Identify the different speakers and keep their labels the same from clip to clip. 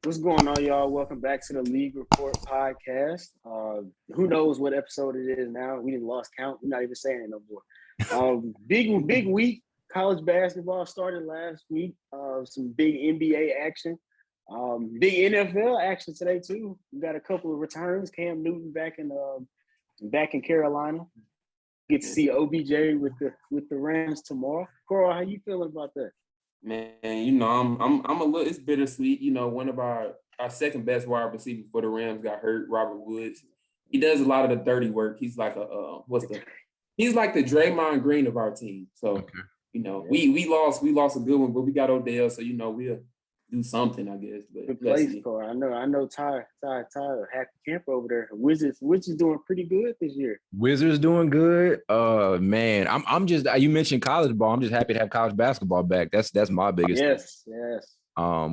Speaker 1: What's going on, y'all? Welcome back to the League Report podcast. Who knows what episode it is now? We didn't lost count. We're not even saying it no more. Big week. College basketball started last week. Some big NBA action. Big NFL action today too. We got a couple of returns. Cam Newton back in Carolina. Get to see OBJ with the Rams tomorrow. Karl, how you feeling about that?
Speaker 2: Man, I'm a little. It's bittersweet. One of our second best wide receiver for the Rams got hurt. Robert Woods. He does a lot of the dirty work. He's like he's like the Draymond Green of our team. So we lost a good one, but we got Odell. So we'll do something, I guess. But
Speaker 1: good place for. I know. Ty, happy camper over there. Wizards doing pretty good this year.
Speaker 3: Wizards doing good. Man, I'm just. You mentioned college ball. I'm just happy to have college basketball back. That's my biggest.
Speaker 1: Yes.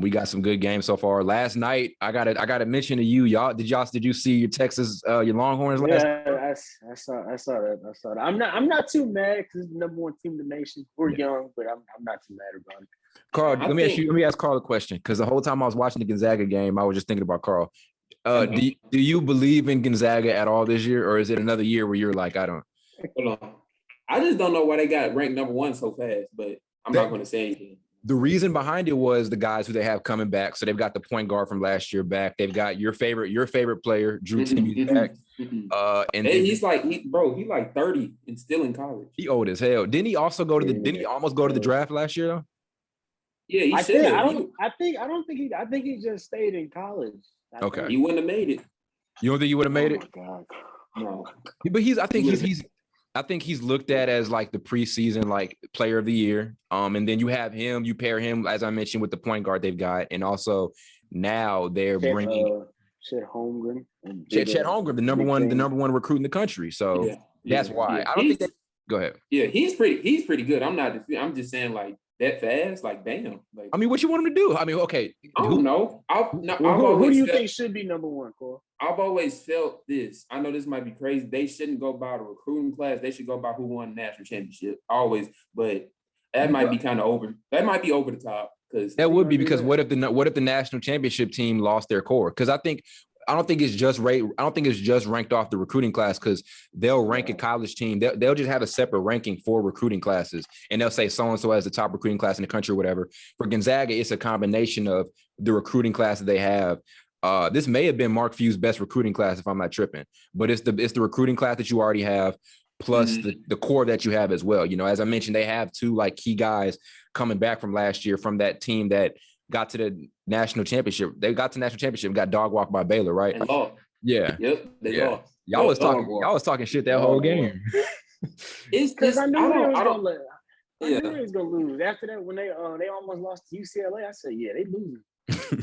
Speaker 3: We got some good games so far. Last night, I got to mention to you, y'all. Did you see your Texas, your Longhorns last night?
Speaker 1: Yeah, I saw that. I'm not too mad because it's the number one team in the nation. We're young, but I'm not too mad about it.
Speaker 3: Karl, let me ask Karl a question, because the whole time I was watching the Gonzaga game, I was just thinking about Karl. Do you believe in Gonzaga at all this year, or is it another year where you're like, I don't?
Speaker 2: Hold on. I just don't know why they got ranked number one so fast, but I'm not going to say anything.
Speaker 3: The reason behind it was the guys who they have coming back. So they've got the point guard from last year back. They've got your favorite player, Drew Timme, back. And
Speaker 2: he's like 30 and still in college.
Speaker 3: He old as hell. Didn't he also go to didn't he almost go to the draft last year though?
Speaker 2: Yeah, he
Speaker 1: I think he just stayed in college.
Speaker 3: Okay.
Speaker 2: He wouldn't have made it.
Speaker 3: You don't think he would have made it?
Speaker 1: Oh my God. No.
Speaker 3: But I think he's looked at as like the preseason like player of the year. And then you pair him, as I mentioned, with the point guard they've got, and also now they're bringing
Speaker 1: Chet Holmgren.
Speaker 3: Chet Holmgren, the number one recruit in the country. So that's why. I don't think that. Go ahead.
Speaker 2: Yeah, he's pretty good. I'm just saying, like, that fast, like, damn. Like,
Speaker 3: I mean, what you want him to do? I mean, okay.
Speaker 2: I don't know.
Speaker 1: Who do you think should be number one, Cole?
Speaker 2: I've always felt this. I know this might be crazy. They shouldn't go by the recruiting class. They should go by who won the national championship. Always. But that might be kind of over. That might be over the top.
Speaker 3: That would be because what if the national championship team lost their core? Because I don't think it's just ranked off the recruiting class, because they'll rank a college team. They'll just have a separate ranking for recruiting classes, and they'll say so-and-so has the top recruiting class in the country or whatever. For Gonzaga, it's a combination of the recruiting class that they have. This may have been Mark Few's best recruiting class, if I'm not tripping, but it's the recruiting class that you already have, plus the core that you have as well. As I mentioned, they have two like key guys coming back from last year from that team that got to the national championship. They got to national championship, got dog walked by Baylor, right?
Speaker 2: And lost.
Speaker 3: Yeah.
Speaker 2: Yep. They lost.
Speaker 3: Y'all was talking shit that whole game.
Speaker 1: It's because I knew they was gonna lose. After that, when they almost lost to UCLA, I said, yeah, they losing.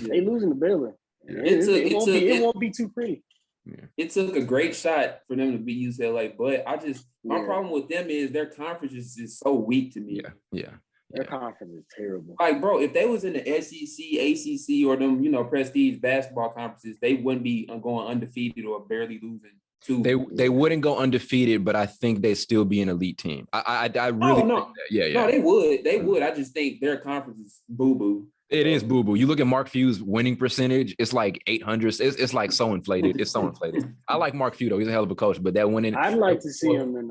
Speaker 1: They losing to Baylor. It won't be too pretty.
Speaker 2: Yeah. It took a great shot for them to beat UCLA, but my problem with them is their conference is so weak to me.
Speaker 3: Yeah.
Speaker 1: Their conference is terrible.
Speaker 2: Like, bro, if they was in the SEC, ACC, or them, prestige basketball conferences, they wouldn't be going undefeated or barely losing.
Speaker 3: They wouldn't go undefeated, but I think they'd still be an elite team. I really think that. Yeah.
Speaker 2: No, they would. They would. I just think their conference is boo-boo.
Speaker 3: It is boo-boo. You look at Mark Few's winning percentage, it's like 800. It's like so inflated. It's so inflated. I like Mark Few, though. He's a hell of a coach, but that winning.
Speaker 1: I'd like to see him in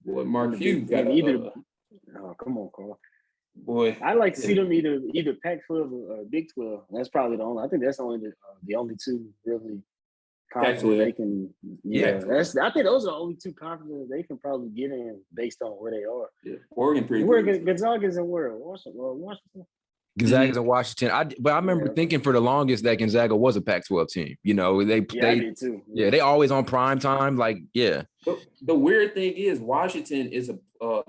Speaker 2: Mark Few got
Speaker 1: either. Oh, come on, Carl.
Speaker 2: Boy,
Speaker 1: I'd like to see them either Pac-12 or Big 12. That's probably the only. I think that's only the only two really conferences they can. I think those are the only two conferences they can probably get in based on where they are.
Speaker 2: Yeah, Oregon pretty.
Speaker 1: Where Gonzaga's in where? Washington.
Speaker 3: Gonzaga's in Washington. But I remember thinking for the longest that Gonzaga was a Pac-12 team. I did too. Yeah, they always on prime time. Like, yeah.
Speaker 2: But the weird thing is Washington is a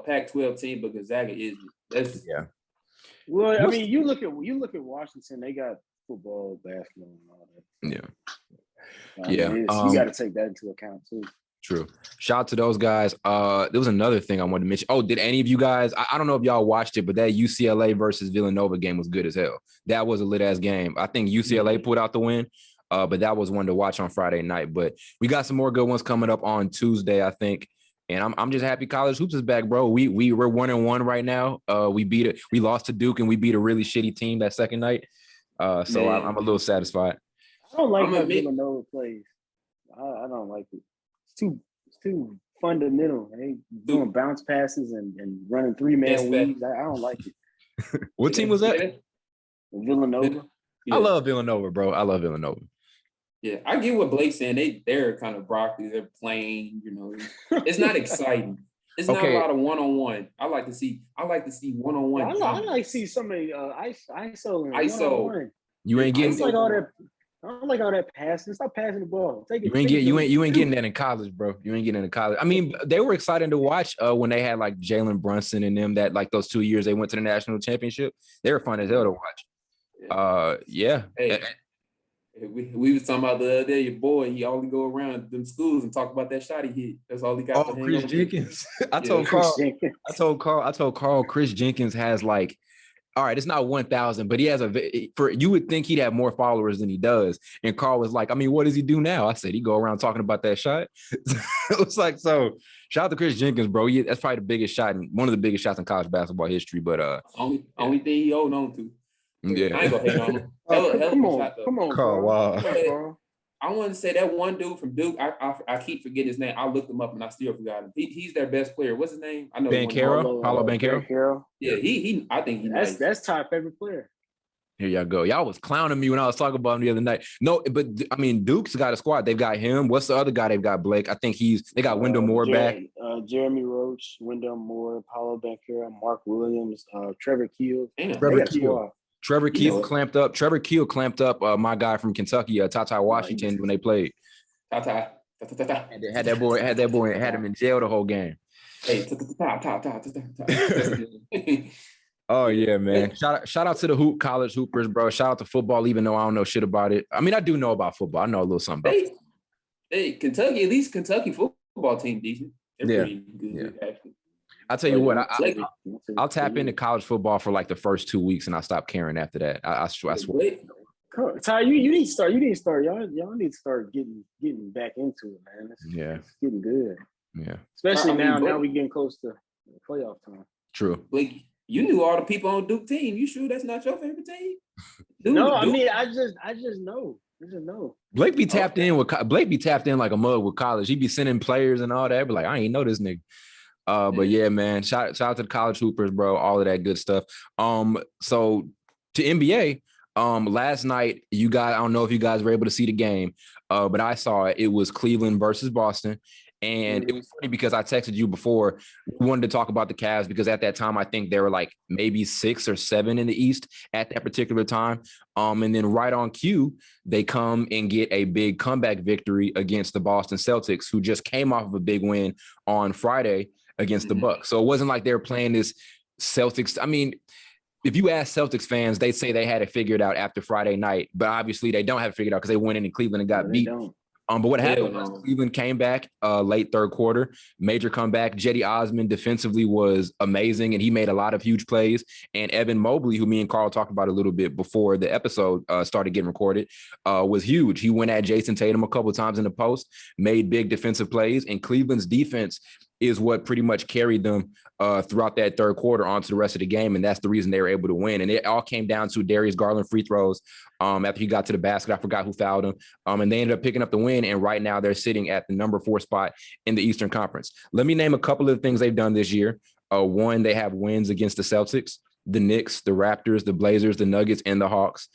Speaker 2: Pac-12 team, but Gonzaga isn't.
Speaker 1: Well, I mean, you look at Washington. They got football, basketball, and all that. You got to take that into account too.
Speaker 3: True. Shout out to those guys. There was another thing I wanted to mention. Oh, did any of you guys? I don't know if y'all watched it, but that UCLA versus Villanova game was good as hell. That was a lit ass game. I think UCLA pulled out the win. But that was one to watch on Friday night. But we got some more good ones coming up on Tuesday, I think. And I'm just happy college hoops is back, bro. We're 1-1 right now. We lost to Duke and we beat a really shitty team that second night. So I'm a little satisfied.
Speaker 1: I don't like how Villanova plays. I don't like it. It's too fundamental. They doing bounce passes and running 3-man weaves. I don't like it.
Speaker 3: What team was that?
Speaker 1: Villanova.
Speaker 3: Yeah. I love Villanova, bro. I love Villanova.
Speaker 2: Yeah, I get what Blake's saying. They're kind of broccoli. They're plain, It's not exciting. It's not a lot of one-on-one. I like to see one-on-one.
Speaker 1: I like to see somebody ISO and
Speaker 2: ISO.
Speaker 1: one-on-one.
Speaker 3: You ain't getting
Speaker 1: like all that. I don't like all that passing. Stop passing the ball.
Speaker 3: You ain't getting that in college, bro. You ain't getting it in college. I mean, they were exciting to watch when they had like Jalen Brunson and them that like those 2 years they went to the national championship. They were fun as hell to watch. Yeah.
Speaker 2: Hey, we was talking about the other day. Your boy, he only go around them schools and talk about that shot he hit. That's all he got.
Speaker 3: Oh, Chris Jenkins. I told Carl. Chris Jenkins has like. All right, it's not 1,000, but he has you would think he'd have more followers than he does. And Carl was like, I mean, what does he do now? I said, he go around talking about that shot. It was like, so shout out to Chris Jenkins, bro. That's probably the biggest shot one of the biggest shots in college basketball history. But
Speaker 2: only thing he hold on to.
Speaker 3: Yeah.
Speaker 2: I ain't gonna hate on him.
Speaker 1: Come on,
Speaker 3: Carl. Wow.
Speaker 2: I want to say that one dude from Duke. I keep forgetting his name. I looked him up and I still forgot him. He's their best player. What's his name? I know.
Speaker 3: Paulo Banchero.
Speaker 2: Yeah, he. I think
Speaker 1: that's Ty's favorite player.
Speaker 3: Here y'all go. Y'all was clowning me when I was talking about him the other night. No, but I mean, Duke's got a squad. They've got him. What's the other guy they've got? Blake. I think they got Wendell Moore back.
Speaker 1: Jeremy Roach, Wendell Moore, Paulo Banchero, Mark Williams, Trevor Keel.
Speaker 3: Trevor Keel clamped up. Trevor Keel clamped up my guy from Kentucky, Tata Washington, when they played.
Speaker 2: Tata.
Speaker 3: Had him in jail the whole game.
Speaker 2: Hey,
Speaker 3: Oh yeah, man. Shout out to the college hoopers, bro. Shout out to football, even though I don't know shit about it. I mean, I do know about football. I know a little something about football.
Speaker 2: Hey, Kentucky, at least Kentucky football team decent. They're pretty good, actually.
Speaker 3: I'll tell you what, I'll tap into college football for like the first 2 weeks and I'll stop caring after that. I swear.
Speaker 1: Ty, you need to start. Y'all need to start getting back into it, man. It's getting good.
Speaker 3: Yeah.
Speaker 1: Especially now we getting close to playoff time.
Speaker 3: True.
Speaker 2: Blake, you knew all the people on Duke team. You sure that's not your favorite team?
Speaker 1: No, I mean I just know.
Speaker 3: Blake be tapped in like a mug with college. He be sending players and all that. Be like, I ain't know this nigga. But yeah, man, shout out to the college hoopers, bro. All of that good stuff. So to NBA, last night, I don't know if you guys were able to see the game, but I saw it. It was Cleveland versus Boston. And it was funny because I texted you before. We wanted to talk about the Cavs because at that time, I think they were like maybe 6 or 7 in the East at that particular time. And then right on cue, they come and get a big comeback victory against the Boston Celtics, who just came off of a big win on Friday against the Bucks. So it wasn't like they were playing this Celtics. I mean, if you ask Celtics fans, they say they had it figured out after Friday night, but obviously they don't have it figured out because they went in Cleveland and got beat. But what happened was Cleveland came back late third quarter, major comeback. Cedi Osman defensively was amazing, and he made a lot of huge plays. And Evan Mobley, who me and Carl talked about a little bit before the episode started getting recorded, was huge. He went at Jason Tatum a couple of times in the post, made big defensive plays, and Cleveland's defense is what pretty much carried them throughout that third quarter onto the rest of the game, and that's the reason they were able to win. And it all came down to Darius Garland free throws after he got to the basket. I forgot who fouled him, and they ended up picking up the win, and right now they're sitting at the number 4 spot in the Eastern Conference. Let me name a couple of things they've done this year. One, they have wins against the Celtics, the Knicks, the Raptors, the Blazers, the Nuggets, and the Hawks.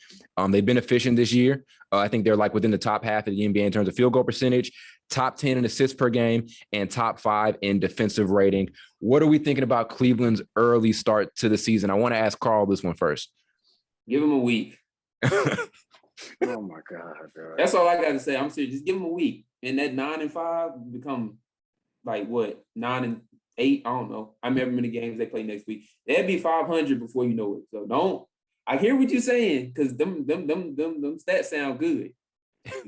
Speaker 3: They've been efficient this year. I think they're like within the top half of the NBA in terms of field goal percentage, top 10 in assists per game, and top 5 in defensive rating. What are we thinking about Cleveland's early start to the season? I want to ask Carl this one first.
Speaker 2: Give him a week.
Speaker 1: Oh my God, bro.
Speaker 2: That's all I got to say. I'm serious. Just give him a week. And that 9-5 become like what? 9-8? I don't know. I remember many games they play next week. They'll be 500 before you know it. So don't. I hear what you're saying because them stats sound good.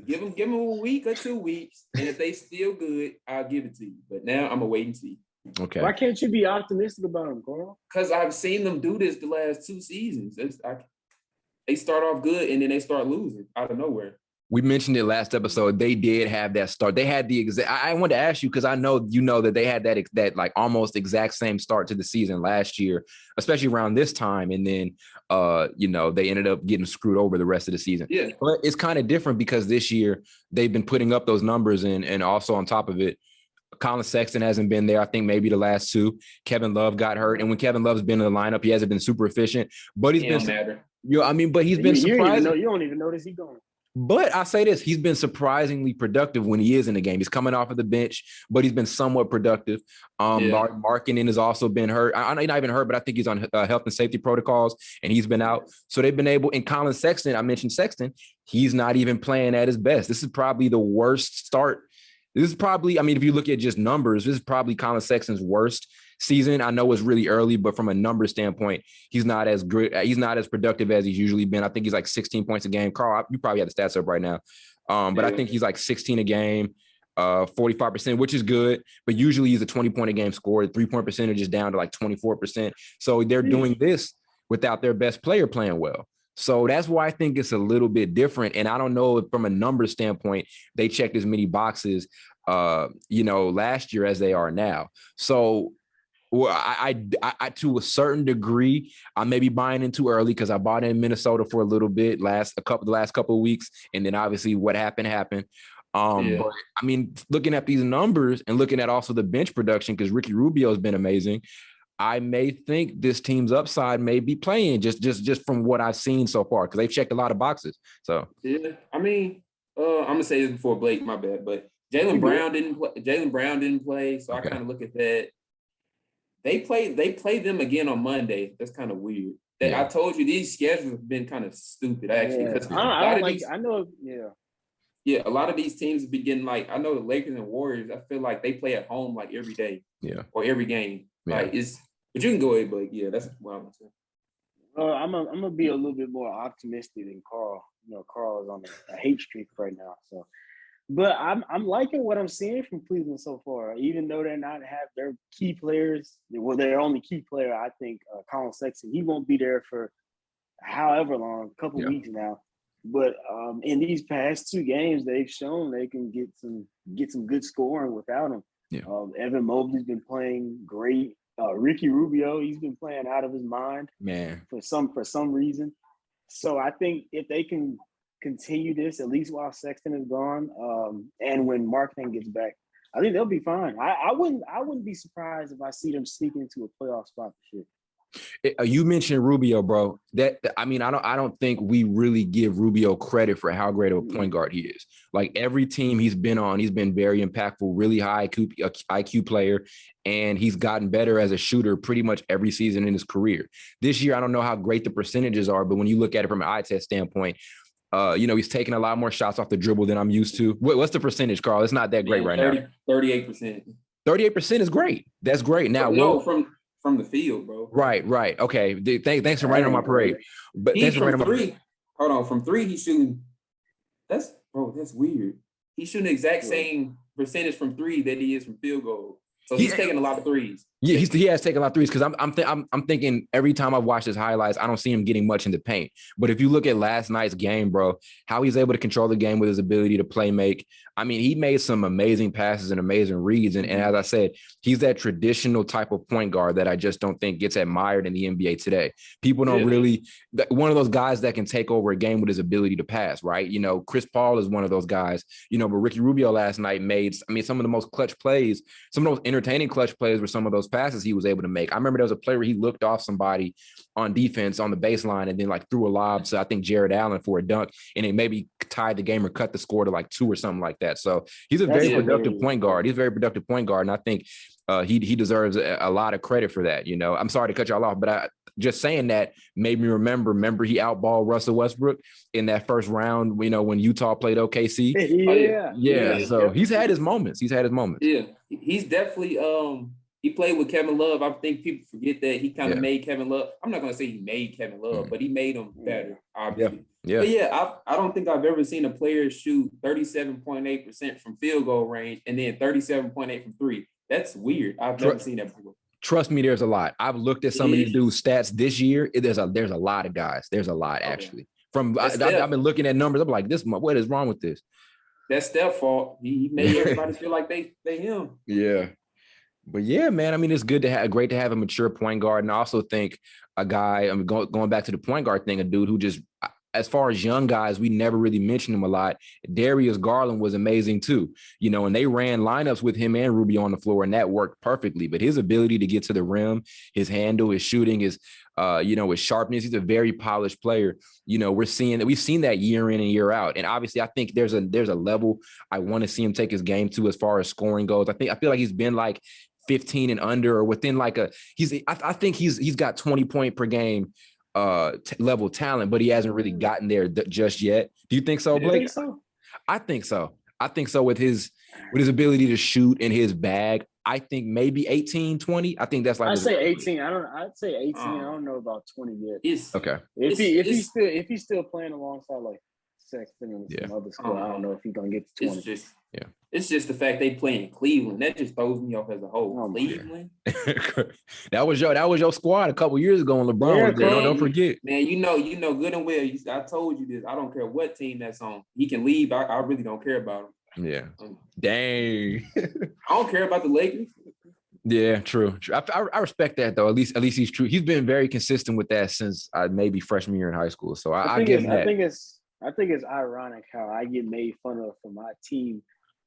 Speaker 2: Give them a week or 2 weeks, and if they still good, I'll give it to you. But now I'm gonna wait and see.
Speaker 3: Okay.
Speaker 1: Why can't you be optimistic about them, Carl?
Speaker 2: Because I've seen them do this the last 2 seasons. They start off good and then they start losing out of nowhere.
Speaker 3: We mentioned it last episode. They did have that start. They had the exact. I wanted to ask you because I know that they had that like almost exact same start to the season last year, especially around this time, and then they ended up getting screwed over the rest of the season.
Speaker 2: Yeah,
Speaker 3: but it's kind of different because this year they've been putting up those numbers, and also on top of it, Colin Sexton hasn't been there. I think maybe the last two. Kevin Love got hurt, and when Kevin Love's been in the lineup, he hasn't been super efficient. But he's been.
Speaker 2: Matter.
Speaker 3: But he's been surprising.
Speaker 1: You don't even notice he's going.
Speaker 3: But I say this, he's been surprisingly productive when he is in the game. He's coming off of the bench, but he's been somewhat productive. Markkanen has also been hurt. I know not even hurt, but I think he's on health and safety protocols, and he's been out. So they've been able, and Colin Sexton, I mentioned Sexton, he's not even playing at his best. This is probably the worst start. This is probably, if you look at just numbers, this is probably Colin Sexton's worst season. I know it's really early, but from a number standpoint, he's not as good. He's not as productive as he's usually been. I think he's like 16 points a game. Karl, you probably have the stats up right now. But I think he's like 16 a game, 45%, which is good. But usually he's a 20-point a game scorer. The 3-point percentage is down to like 24%. So they're doing this without their best player playing well. So that's why I think it's a little bit different. And I don't know if from a number standpoint, they checked as many boxes, last year as they are now. So I to a certain degree, I may be buying in too early because I bought in Minnesota for a little bit the last couple of weeks, and then obviously what happened. But looking at these numbers and looking at also the bench production, because Ricky Rubio has been amazing, I may think this team's upside may be playing just from what I've seen so far, because they've checked a lot of boxes. So
Speaker 2: I'm gonna say this before Blake, my bad, but Jaylen Brown didn't play, so okay. I kind of look at that. They play them again on Monday. That's kind of weird. I told you these schedules have been kind of stupid, actually. A lot of these teams have been getting, like, I know the Lakers and Warriors, I feel like they play at home like every day. Yeah. Or every game. Yeah. Like but you can go ahead, but that's what I'm saying.
Speaker 1: I'm gonna be a little bit more optimistic than Karl. Karl is on a hate streak right now. So, but I'm liking what I'm seeing from Cleveland so far. Even though they're not have their key players, their only key player, I think, Colin Sexton, he won't be there for however long, a couple weeks now. But in these past two games, they've shown they can get some good scoring without him. Yeah. Evan Mobley's been playing great. Ricky Rubio, he's been playing out of his mind, man, for some reason. So I think if they can continue this, at least while Sexton is gone, and when Markkanen gets back, I think they'll be fine. I wouldn't be surprised if I see them sneak into a playoff spot for sure.
Speaker 3: You mentioned Rubio, bro. I don't think we really give Rubio credit for how great of a point guard he is. Like every team he's been on, he's been very impactful, really high IQ player, and he's gotten better as a shooter pretty much every season in his career. This year, I don't know how great the percentages are, but when you look at it from an eye test standpoint, he's taking a lot more shots off the dribble than I'm used to. What's the percentage, Karl? It's not that great right now.
Speaker 2: 38%.
Speaker 3: 38% is great. That's great. Now,
Speaker 2: from the field, bro.
Speaker 3: Right. Okay. Thanks for writing on my parade. But thanks for writing on my.
Speaker 2: Hold on, from three, he's shooting. That's weird. He's shooting the exact same percentage from three that he is from field goal. So he's taking a lot of threes. Yeah, he has taken a lot of threes because I'm thinking every time I watch his highlights, I don't see him getting much in the paint. But if you look at last night's game, bro, how he's able to control the game with his ability to play make. He made some amazing passes and amazing reads. And as I said, he's that traditional type of point guard that I just don't think gets admired in the NBA today. People don't really – one of those guys that can take over a game with his ability to pass, right? Chris Paul is one of those guys, but Ricky Rubio last night made some of the most clutch plays, some of the most entertaining clutch plays were some of those passes he was able to make. I remember there was a play where he looked off somebody on defense on the baseline and then threw a lob to, I think, Jared Allen for a dunk, and it maybe tied the game or cut the score to 2 or something like that. So he's a very productive point guard. He's a very productive point guard, and I think he deserves a lot of credit for that. I'm sorry to cut y'all off, but just saying that made me remember he outballed Russell Westbrook in that first round, when Utah played OKC. Yeah. So he's had his moments. Yeah, he's definitely he played with Kevin Love. I think people forget that he kind of made Kevin Love. I'm not going to say he made Kevin Love, but he made him better, obviously. Yeah. But I don't think I've ever seen a player shoot 37.8% from field goal range and then 37.8 from three. That's weird. I've never seen that before.
Speaker 3: Trust me, there's a lot. I've looked at some of these dudes' stats this year. There's a lot of guys. There's a lot, actually. I've been looking at numbers. I'm like, what is wrong with this?
Speaker 2: That's their fault. He made everybody feel like they him.
Speaker 3: Yeah. But yeah, man, I mean, it's great to have a mature point guard. And I also think a guy, going back to the point guard thing, a dude who just, as far as young guys, we never really mentioned him a lot. Darius Garland was amazing too, and they ran lineups with him and Rubio on the floor, and that worked perfectly. But his ability to get to the rim, his handle, his shooting, his sharpness, he's a very polished player. We've seen that year in and year out. And obviously, I think there's a level I want to see him take his game to as far as scoring goes. I feel like he's been like 15 and under, or within like I think he's got 20 point per game level talent, but he hasn't really gotten there just yet. Do you think so, Blake? I think so. I think so with his ability to shoot in his bag. I think maybe 18, 20. I think that's like
Speaker 1: I'd say 18. I'd say 18. I don't know about 20 yet.
Speaker 3: Okay.
Speaker 1: If he's still playing alongside like Sexton and some other school, I don't know if he's gonna get to 20.
Speaker 2: It's just the fact they play in Cleveland. That just throws me off as a whole. Cleveland.
Speaker 3: that was your squad a couple years ago when LeBron was there. Don't forget.
Speaker 2: Man, you know good and well. I told you this. I don't care what team that's on. He can leave. I really don't care about him.
Speaker 3: Yeah. Dang.
Speaker 2: I don't care about the Lakers.
Speaker 3: Yeah, true. I respect that though. At least he's true. He's been very consistent with that since maybe freshman year in high school. So I give him that.
Speaker 1: I think it's ironic how I get made fun of for my team.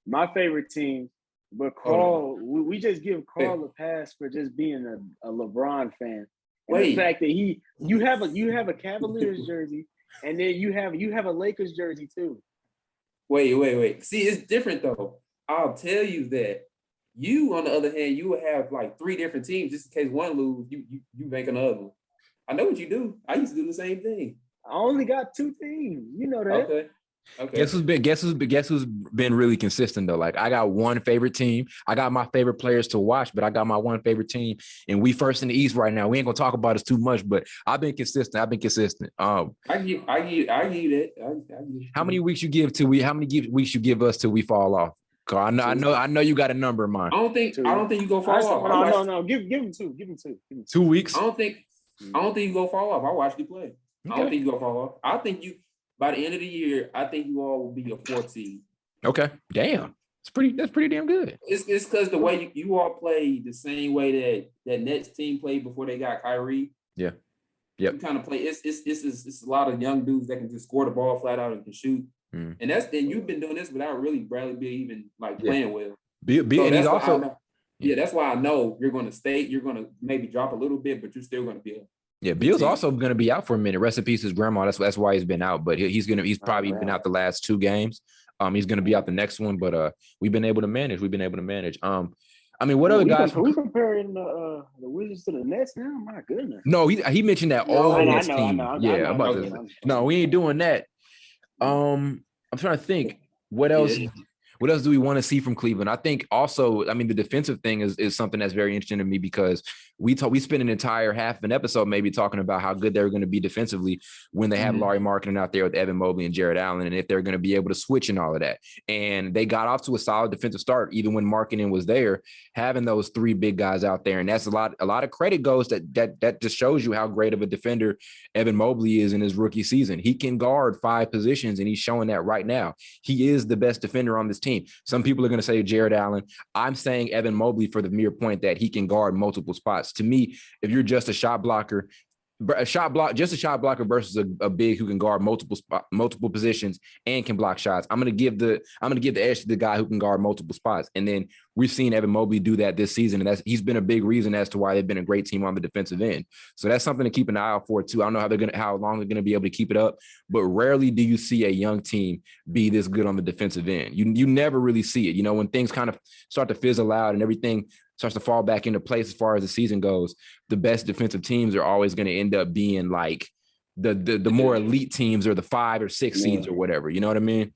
Speaker 1: My favorite team, but Karl, we just give Karl a pass for just being a LeBron fan. And the fact that you have a Cavaliers jersey, and then you have a Lakers jersey too.
Speaker 2: Wait. See, it's different though. I'll tell you that. You, on the other hand, you will have like 3 different teams just in case one lose. You make another one. I know what you do. I used to do the same thing.
Speaker 1: I only got 2 teams. You know that.
Speaker 2: Okay.
Speaker 3: Guess who's been really consistent though? Like I got one favorite team. I got my favorite players to watch, but I got my one favorite team, and we first in the East right now. We ain't gonna talk about it too much, but I've been consistent. I give that. How many weeks you give weeks you give us till we fall off? Cause I know you got a number in mind.
Speaker 2: I don't think you go fall off.
Speaker 1: No. Give him 2. Give him 2.
Speaker 3: 2 weeks.
Speaker 2: I don't think you go fall off. I watched you play. Okay. I don't think you go fall off. I think you. By the end of the year, I think you all will be a 4th seed. Okay. Damn. That's pretty damn good. It's because the way you all play the same way that Nets team played before they got Kyrie.
Speaker 3: Yeah. Yep.
Speaker 2: You kind of play. It's a lot of young dudes that can just score the ball flat out and can shoot. And you've been doing this without really Bradley Beal even like playing well. That's why I know you're going to stay. You're going to maybe drop a little bit, but you're still going to be
Speaker 3: Beal's also going to be out for a minute. Rest in peace, his grandma. That's why he's been out. But he's probably been out the last 2 games. He's going to be out the next one. But we've been able to manage. I mean, what other guys?
Speaker 1: Are we comparing the Wizards to the Nets now? My goodness.
Speaker 3: No, he mentioned that old Nets team. No, we ain't doing that. I'm trying to think. What else? What else do we want to see from Cleveland? I think also, the defensive thing is something that's very interesting to me because we spent an entire half of an episode maybe talking about how good they're going to be defensively when they have Lauri Markkanen out there with Evan Mobley and Jared Allen, and if they're going to be able to switch and all of that. And they got off to a solid defensive start even when Markkanen was there, having those 3 big guys out there. And that's a lot of credit goes that just shows you how great of a defender Evan Mobley is in his rookie season. He can guard 5 positions, and he's showing that right now. He is the best defender on this team. Some people are going to say Jared Allen. I'm saying Evan Mobley for the mere point that he can guard multiple spots. To me, if you're just a shot blocker versus a big who can guard multiple positions and can block shots, I'm gonna give the edge to the guy who can guard multiple spots. And then we've seen Evan Mobley do that this season, and he's been a big reason as to why they've been a great team on the defensive end. So that's something to keep an eye out for too. I don't know how long they're gonna be able to keep it up, but rarely do you see a young team be this good on the defensive end. You never really see it. When things kind of start to fizzle out and everything starts to fall back into place as far as the season goes, the best defensive teams are always going to end up being like the more elite teams or the 5 or 6 seeds or whatever. You know what I mean?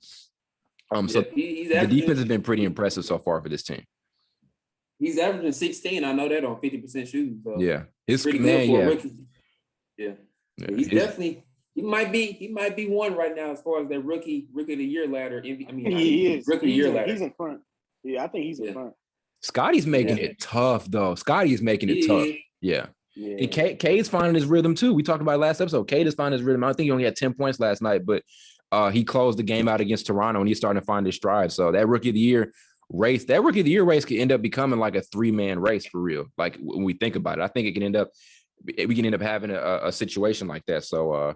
Speaker 3: So the defense has been pretty impressive so far for this team.
Speaker 2: He's averaging 16. I know that on 50% shooting. So
Speaker 3: it's
Speaker 2: pretty good for a rookie. He's definitely. He might be one right now as far as that rookie of the year ladder.
Speaker 1: He is
Speaker 2: rookie year ladder.
Speaker 1: He's in front. Yeah, I think he's in front.
Speaker 3: Scotty's making it tough, though. Scotty is making it tough. Yeah.
Speaker 1: Yeah.
Speaker 3: And Cade's finding his rhythm too. We talked about it last episode. Cade is finding his rhythm. I think he only had 10 points last night, but he closed the game out against Toronto and he's starting to find his stride. So that rookie of the year race could end up becoming like a 3-man race for real. Like when we think about it, I think we can end up having a situation like that. So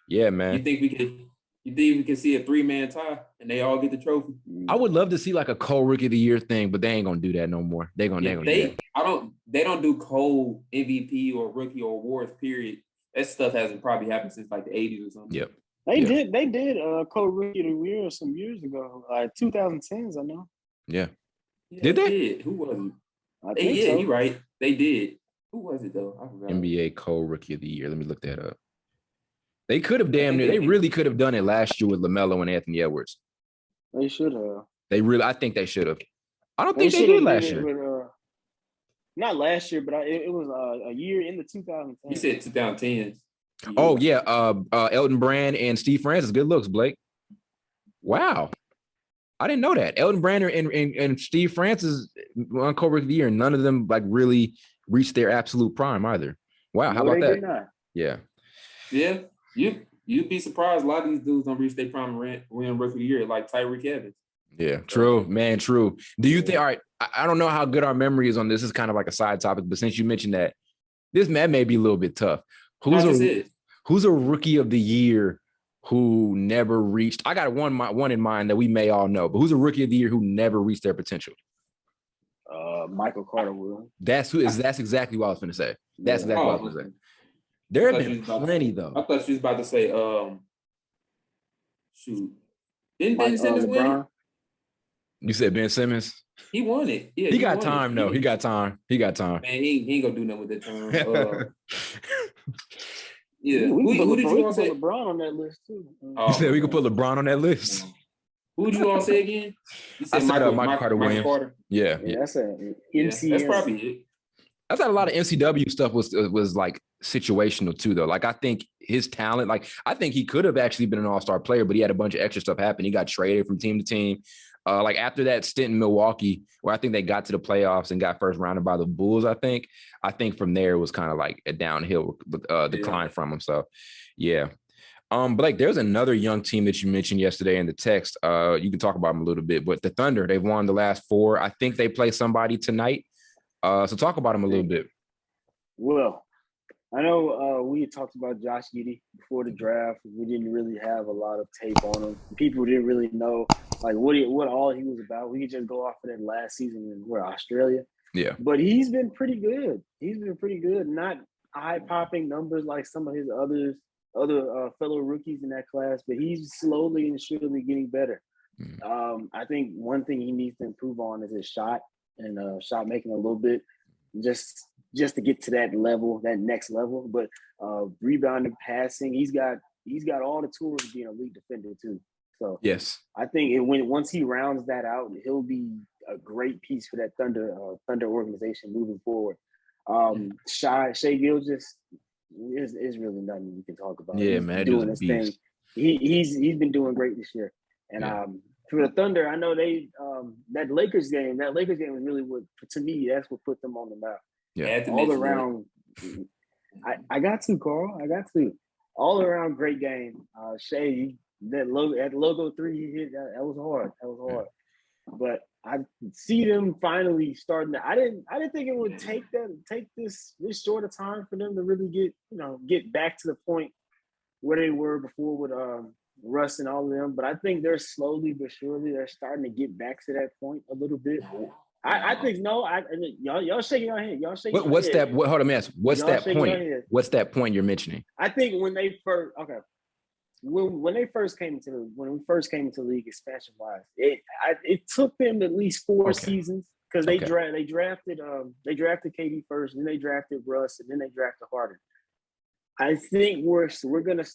Speaker 3: yeah, man.
Speaker 2: You think we can see a 3-man tie and they all get the trophy?
Speaker 3: I would love to see like a Cole rookie of the year thing, but they ain't gonna do that no more. They don't
Speaker 2: do Cole MVP or rookie or awards, period. That stuff hasn't probably happened since like the 80s or something.
Speaker 3: Yep.
Speaker 1: They did Cole rookie of the year some years ago, 2010s, I know.
Speaker 3: Yeah.
Speaker 2: Yeah,
Speaker 3: did they?
Speaker 2: Who was it?
Speaker 1: I think so.
Speaker 2: You're right. They did. Who was it though? I forgot.
Speaker 3: NBA Cole rookie of the year. Let me look that up. They could have they really could have done it last year with LaMelo and Anthony Edwards.
Speaker 1: They should have.
Speaker 3: I think they should have. I don't think they did last year.
Speaker 1: With, not last year, but it was a year in the 2010s.
Speaker 2: You said 2010s.
Speaker 3: Oh yeah, Elton Brand and Steve Francis. Good looks, Blake. Wow, I didn't know that. Elton Brand and Steve Francis on Cole Rookie of the Year. None of them like really reached their absolute prime either. Wow, how about that? Yeah.
Speaker 2: You'd be surprised. A lot of these dudes don't reach their prime win Rookie of the Year, like Tyreek Evans.
Speaker 3: Yeah, true, man, true. Do you think? All right, I don't know how good our memory is on this. Is kind of like a side topic, but since you mentioned that, this may be a little bit tough. Who's a rookie of the year who never reached? I got one in mind that we may all know, but who's a rookie of the year who never reached their potential?
Speaker 1: Michael Carter Williams.
Speaker 3: That's exactly what I was going to say. That's exactly what I was going to say. There have been plenty though.
Speaker 2: I thought she was about to say, shoot, didn't Ben Simmons win?
Speaker 3: You said Ben Simmons?
Speaker 2: He won it. Yeah,
Speaker 3: he got time though. He got time. Man,
Speaker 2: he ain't gonna do nothing with that time. Yeah.
Speaker 1: Who did you all say? LeBron on that list too.
Speaker 3: You said we could put LeBron on that list.
Speaker 2: Who did you all say again? You said
Speaker 3: Michael Carter Williams.
Speaker 2: Carter.
Speaker 3: Yeah,
Speaker 1: that's an MCS.
Speaker 2: That's probably it.
Speaker 3: I thought a lot of NCW stuff was like situational too, though. Like I think his talent, like I think he could have actually been an all-star player, but he had a bunch of extra stuff happen. He got traded from team to team. Like after that stint in Milwaukee, where I think they got to the playoffs and got first rounded by the Bulls, I think from there it was kind of like a downhill decline from him. So, yeah. But like there's another young team that you mentioned yesterday in the text. You can talk about them a little bit, but the Thunder, they've won the last 4. I think they play somebody tonight. So talk about them a little bit.
Speaker 1: Well, I know we had talked about Josh Giddey before the draft. We didn't really have a lot of tape on him. People didn't really know like what all he was about. We could just go off of that last season in Australia.
Speaker 3: Yeah.
Speaker 1: But he's been pretty good. Not eye-popping numbers like some of his other fellow rookies in that class, but he's slowly and surely getting better. Mm-hmm. I think one thing he needs to improve on is his shot and shot making a little bit, just to get to that level, that next level. But rebounding, passing, he's got all the tools to be an elite defender too. So yes, I think once he rounds that out, he'll be a great piece for that Thunder organization moving forward. Shai Gilgeous is really nothing we can talk about.
Speaker 3: Yeah,
Speaker 1: he's
Speaker 3: man,
Speaker 1: doing his thing. He's been doing great this year, and for the Thunder, I know they that Lakers game was really what, to me, that's what put them on the map.
Speaker 3: Yeah,
Speaker 1: all around. I got to, Carl. All around great game. Shai, that logo 3 he hit, that was hard. But I see them finally starting to. I didn't think it would take this short of time for them to really get back to the point where they were before with Russ and all of them. But I think they're slowly but surely they're starting to get back to that point a little bit. I think y'all shaking your head. Y'all shaking.
Speaker 3: What's that? Hold on, man. What's that point? What's that point you're mentioning?
Speaker 1: I think when we first came into the league expansion wise, it took them at least 4 seasons because they drafted KD first, and then they drafted Russ, and then they drafted Harden. I think we're gonna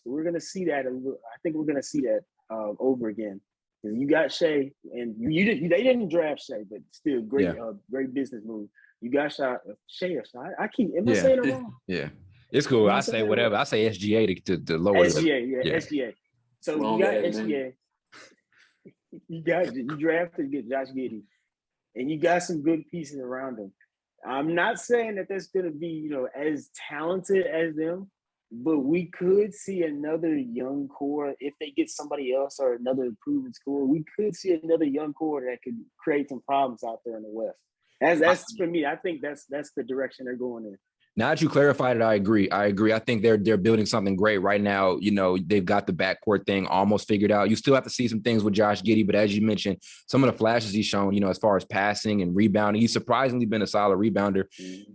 Speaker 1: see that. I think we're gonna see that over again. You got Shai, and they didn't draft Shai, but still great business move. You got Shai. I keep am I saying it wrong?
Speaker 3: Yeah. It's cool. I say whatever. I say SGA to lower
Speaker 1: SGA, SGA. So you got SGA. You drafted to get Josh Giddey, and you got some good pieces around him. I'm not saying that that's going to be, as talented as them, but we could see another young core if they get somebody else or another improving score. We could see another young core that could create some problems out there in the West. That's for me. I think that's the direction they're going in.
Speaker 3: Now that you clarified it, I agree. I think they're building something great right now. They've got the backcourt thing almost figured out. You still have to see some things with Josh Giddey, but as you mentioned, some of the flashes he's shown, as far as passing and rebounding, he's surprisingly been a solid rebounder,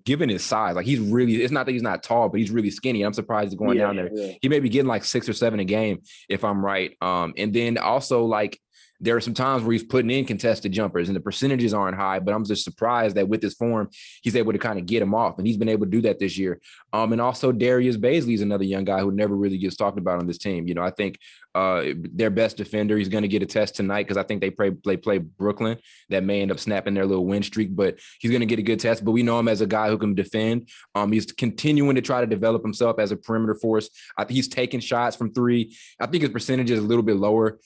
Speaker 3: given his size. Like he's really, it's not that he's not tall, but he's really skinny. I'm surprised he's going down there. Yeah. He may be getting like 6 or 7 a game, if I'm right. And then also like, there are some times where he's putting in contested jumpers and the percentages aren't high, but I'm just surprised that with his form, he's able to kind of get him off. And he's been able to do that this year. And also Darius Bazley is another young guy who never really gets talked about on this team. I think their best defender, he's going to get a test tonight because I think they play Brooklyn. That may end up snapping their little win streak, but he's going to get a good test. But we know him as a guy who can defend. He's continuing to try to develop himself as a perimeter force. I think he's taking shots from 3. I think his percentage is a little bit lower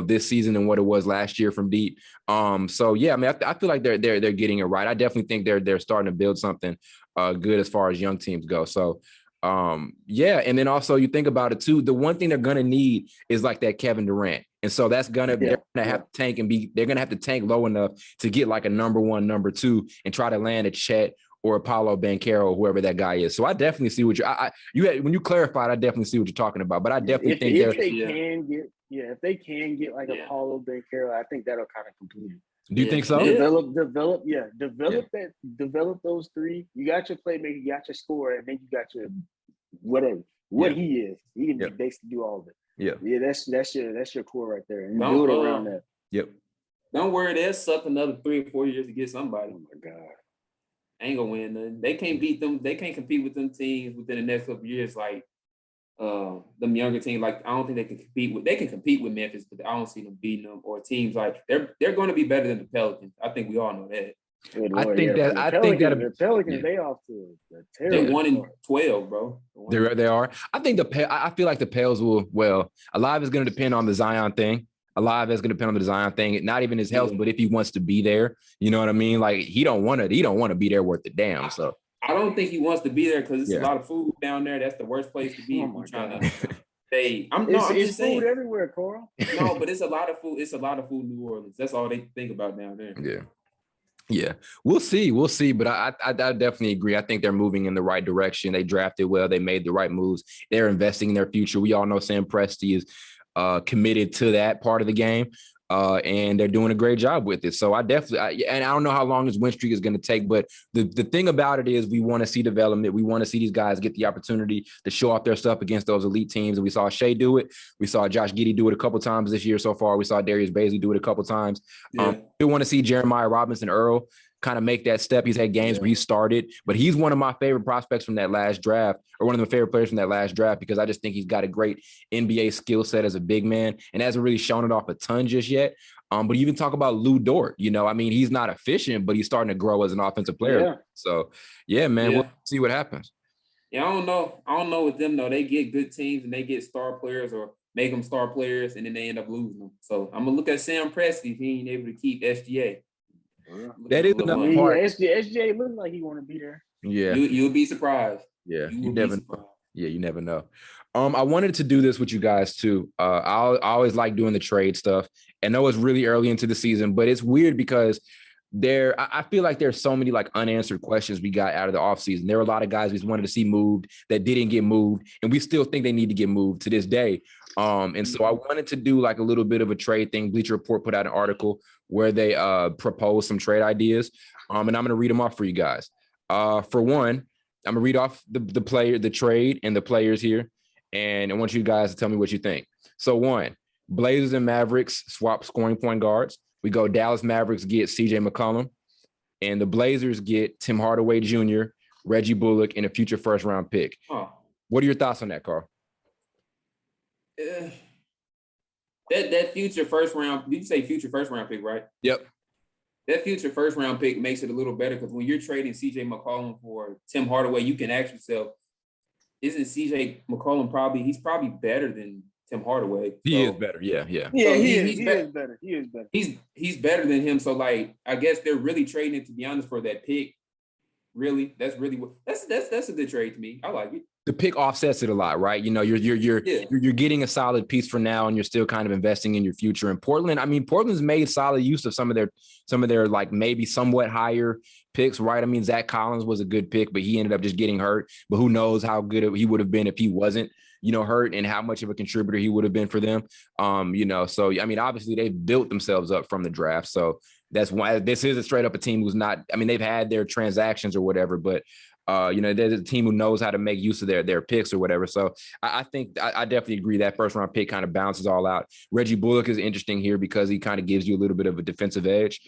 Speaker 3: this season than what it was last year from deep. So yeah, I mean, I feel like they're getting it right. I definitely think they're starting to build something good as far as young teams go. So yeah, and then also you think about it too. The one thing they're gonna need is like that Kevin Durant, and so that's they're gonna have to tank they're gonna have to tank low enough to get like a number 1, number 2, and try to land a Chet or Apollo Banchero or whoever that guy is. So I definitely see what when you clarified, I definitely see what you're talking about. But I definitely think
Speaker 1: if they can get like Apollo Banchero, I think that'll kind of complete it.
Speaker 3: Do you think so?
Speaker 1: Develop those 3. You got your playmaker, you got your scorer, and then you got your whatever he is. He can basically do all of it. Yeah, that's your core right there, and build around that.
Speaker 3: Yep.
Speaker 2: Don't worry, they'll suck another 3 or 4 years to get somebody.
Speaker 1: Oh my God.
Speaker 2: Ain't gonna win nothing. They can't beat them. They can't compete with them teams within the next couple of years. Like them younger teams. Like I don't think they can compete with. They can compete with Memphis, but I don't see them beating them or teams like they're going to be better than the Pelicans. I think we all know that.
Speaker 3: I think
Speaker 1: the Pelicans they off to a terrible.
Speaker 2: They 1-12, bro.
Speaker 3: They are. I think I feel like the Pels will. Well, a lot of it's going to depend on the Zion thing. A lot of it's going to depend on the Zion thing. Not even his health, but if he wants to be there, you know what I mean? Like he don't want to be there worth the damn. So
Speaker 2: I don't think he wants to be there because it's a lot of food down there. That's the worst place to be.
Speaker 1: Oh my God.
Speaker 2: I'm just saying.
Speaker 1: Food everywhere, Karl.
Speaker 2: No, but it's a lot of food. It's a lot of food in New Orleans. That's all they think about down there.
Speaker 3: Yeah. We'll see. But I definitely agree. I think they're moving in the right direction. They drafted well. They made the right moves. They're investing in their future. We all know Sam Presti is committed to that part of the game. And they're doing a great job with it. So I definitely, and I don't know how long this win streak is going to take, but the thing about it is we want to see development. We want to see these guys get the opportunity to show off their stuff against those elite teams. And we saw Shai do it. We saw Josh Giddey do it a couple times this year so far. We saw Darius Bazley do it a couple times. We want to see Jeremiah Robinson-Earl kind of make that step. He's had games where he started, but he's one of my favorite prospects from that last draft, or one of my favorite players from that last draft, because I just think he's got a great NBA skill set as a big man and hasn't really shown it off a ton just yet. But you even talk about Lou Dort, I mean, he's not efficient, but he's starting to grow as an offensive player. Yeah. So yeah, man, we'll see what happens.
Speaker 2: Yeah, I don't know with them though. They get good teams and they get star players or make them star players and then they end up losing them. So I'm gonna look at Sam Presti if he ain't able to keep SGA.
Speaker 3: That is another part.
Speaker 1: SGA looks like he want to be there.
Speaker 3: Yeah,
Speaker 2: you'll be surprised.
Speaker 3: Yeah, you never know. Yeah, you never know. I wanted to do this with you guys too. I always like doing the trade stuff. I know it's really early into the season, but it's weird because I feel like there's so many like unanswered questions we got out of the offseason. There were a lot of guys we wanted to see moved that didn't get moved, and we still think they need to get moved to this day. And so I wanted to do like a little bit of a trade thing. Bleacher Report put out an article where they proposed some trade ideas. And I'm going to read them off for you guys. For one, I'm going to read off the trade and the players here. And I want you guys to tell me what you think. So 1, Blazers and Mavericks swap scoring point guards. We go Dallas Mavericks get CJ McCollum, and the Blazers get Tim Hardaway Jr., Reggie Bullock, and a future first-round pick. What are your thoughts on that, Karl?
Speaker 2: That future first round, did you say future first round pick, right?
Speaker 3: Yep.
Speaker 2: That future first round pick makes it a little better because when you're trading CJ McCollum for Tim Hardaway, you can ask yourself, isn't CJ McCollum probably better than Tim Hardaway?
Speaker 3: He is better. Yeah.
Speaker 1: Yeah, he is better. He is better.
Speaker 2: He's better than him. So like I guess they're really trading it, to be honest, for that pick. Really? That's really what that's a good trade to me. I like it.
Speaker 3: The pick offsets it a lot, right? You know, you're getting a solid piece for now, and you're still kind of investing in your future. And Portland, I mean, Portland's made solid use of some of their like maybe somewhat higher picks, right? I mean, Zach Collins was a good pick, but he ended up just getting hurt. But who knows how good he would have been if he wasn't, hurt, and how much of a contributor he would have been for them. So I mean, obviously they've built themselves up from the draft. So that's why this is a straight up a team who's not. I mean, they've had their transactions or whatever, but. There's a team who knows how to make use of their picks or whatever. So I think I definitely agree that first round pick kind of balances all out. Reggie Bullock is interesting here because he kind of gives you a little bit of a defensive edge.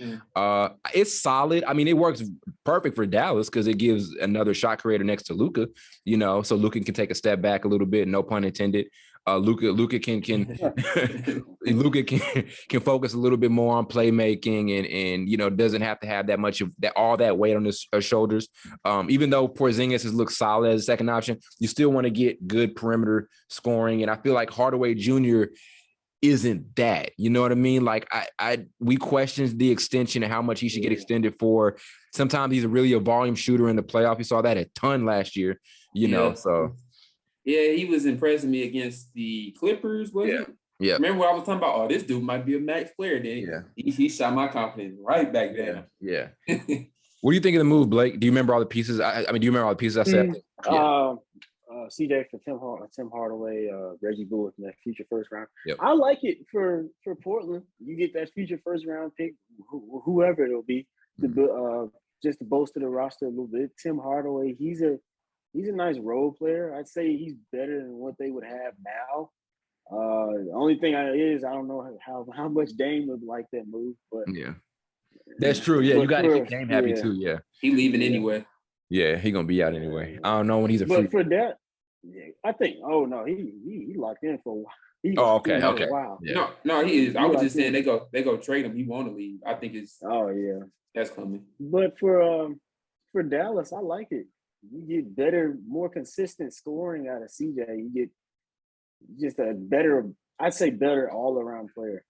Speaker 3: It's solid. I mean, it works perfect for Dallas because it gives another shot creator next to Luka, so Luka can take a step back a little bit, no pun intended. Luka can Luka can focus a little bit more on playmaking and doesn't have to have that much of that all that weight on his shoulders. Even though Porzingis has looked solid as a second option, you still want to get good perimeter scoring, and I feel like Hardaway Jr. isn't that. You know what I mean? Like we questioned the extension and how much he should get extended for. Sometimes he's really a volume shooter in the playoff. You saw that a ton last year. So.
Speaker 2: Yeah, he was impressing me against the Clippers, wasn't it?
Speaker 3: Yeah.
Speaker 2: Remember what I was talking about? Oh, this dude might be a max player. Then he shot my confidence right back down.
Speaker 3: Yeah. What do you think of the move, Blake? Do you remember all the pieces? I mean, do you remember all the pieces I said?
Speaker 1: CJ for Tim Hardaway, Reggie Bullock, and that future first round.
Speaker 3: Yep.
Speaker 1: I like it for Portland. You get that future first round pick, whoever it'll be, just to bolster the roster a little bit. Tim Hardaway, he's a nice role player. I'd say he's better than what they would have now. The only thing I don't know how much Dame would like that move, but
Speaker 3: that's true. Yeah, you got to keep Dame happy too. Yeah,
Speaker 2: he leaving anyway.
Speaker 3: Yeah, he gonna be out anyway. I don't know when he's a free.
Speaker 1: But for that, I think. Oh no, he locked in for a while.
Speaker 3: Okay.
Speaker 1: Wow.
Speaker 2: Yeah. No, he is. I was just saying they go trade him. He want to leave. I think it's.
Speaker 1: Oh yeah,
Speaker 2: that's coming.
Speaker 1: But for Dallas, I like it. You get better, more consistent scoring out of CJ. You get just a better, I'd say better all-around player.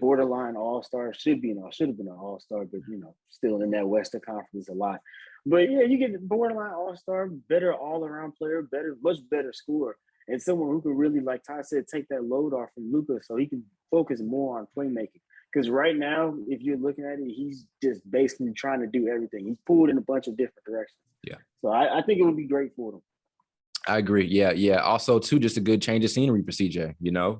Speaker 1: Borderline all-star, should have been an all-star, but still in that Western Conference a lot. But yeah, you get borderline all-star, better all-around player, much better scorer, and someone who can really, like Ty said, take that load off from Luka so he can focus more on playmaking. Because right now, if you're looking at it, he's just basically trying to do everything. He's pulled in a bunch of different directions. Yeah. So I think it would be great for them.
Speaker 3: I agree. Yeah. Also, too, just a good change of scenery for CJ,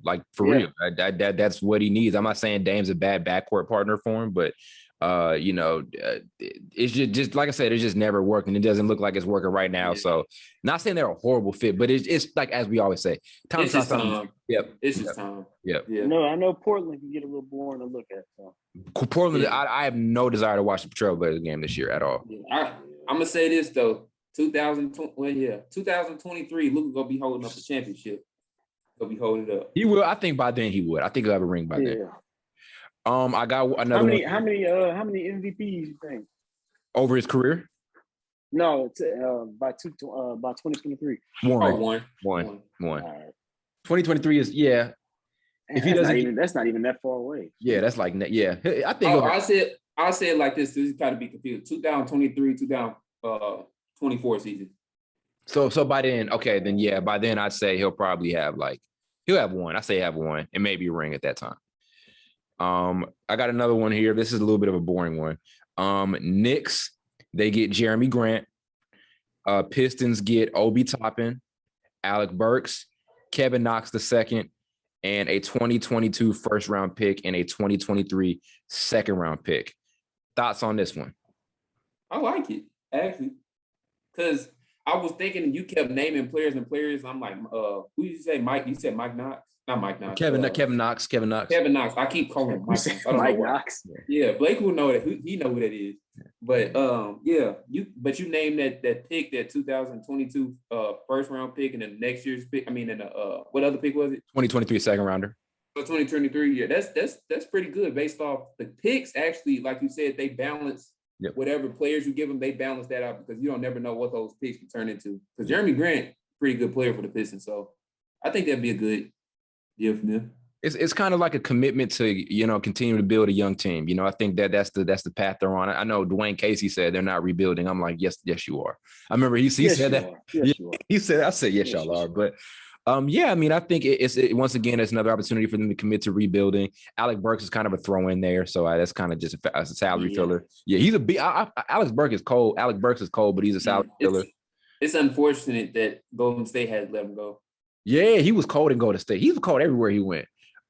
Speaker 3: like for real. That's what he needs. I'm not saying Dame's a bad backcourt partner for him, but, it's just like I said, it's just never worked, and it doesn't look like it's working right now. So not saying they're a horrible fit, but it's like, as we always say, time.
Speaker 2: It's just time.
Speaker 3: Yep.
Speaker 2: It's just time.
Speaker 3: Yep.
Speaker 2: Yeah.
Speaker 1: No, I know Portland can get a little boring to look at. So.
Speaker 3: Portland, I have no desire to watch the Trailblazers game this year at all.
Speaker 2: I'm going to say this, though. 2023, Luka gonna be holding up the championship. He'll be holding it up.
Speaker 3: He will. I think by then he would. I think he'll have a ring by then. I got another
Speaker 1: one. How many MVPs you think
Speaker 3: over his career?
Speaker 1: No, it's by 2023.
Speaker 3: One. All right. 2023 is If he doesn't,
Speaker 1: that's not even that far away.
Speaker 3: Yeah, that's like I think.
Speaker 2: I'll say it like this. This is kind of be confused. 2023, 2024 season.
Speaker 3: So by then, by then I'd say he'll probably have he'll have one. I say have one and maybe a ring at that time. I got another one here. This is a little bit of a boring one. Knicks, they get Jerami Grant. Pistons get Obi Toppin, Alec Burks, Kevin Knox II, and a 2022 first round pick and a 2023 second round pick. Thoughts on this one?
Speaker 2: I like it, actually. Because I was thinking you kept naming players. I'm like, who did you say? Mike? You said Mike Knox? Not Mike Knox.
Speaker 3: Kevin Knox.
Speaker 2: Kevin Knox. I keep calling him Mike Knox. I don't
Speaker 1: Mike
Speaker 2: know
Speaker 1: Knox.
Speaker 2: Yeah, Blake will know that. He know who that is. But you named that pick, that 2022 first round pick, and then next year's pick. I mean, what other pick was it?
Speaker 3: 2023 second rounder.
Speaker 2: So 2023. Yeah, that's pretty good based off the picks. Actually, like you said, they balance. Yep. Whatever players you give them, they balance that out because you don't never know what those picks can turn into. Because Jerami Grant, pretty good player for the Pistons, so I think that'd be a good deal for them.
Speaker 3: It's kind of like a commitment to, continue to build a young team. I think that's the path they're on. I know Dwayne Casey said they're not rebuilding. I'm like, yes, you are. I remember he said that.
Speaker 1: Yes, you are.
Speaker 3: He said, I said, yes, y'all are. But yeah, I mean, I think it's once again, it's another opportunity for them to commit to rebuilding. Alec Burks is kind of a throw in there, so that's kind of just a salary filler. Yeah, he's Alex Burks is cold. Alec Burks is cold, but he's a salary filler.
Speaker 2: It's unfortunate that Golden State had let him go.
Speaker 3: Yeah, he was cold in Golden State. He was cold everywhere he went.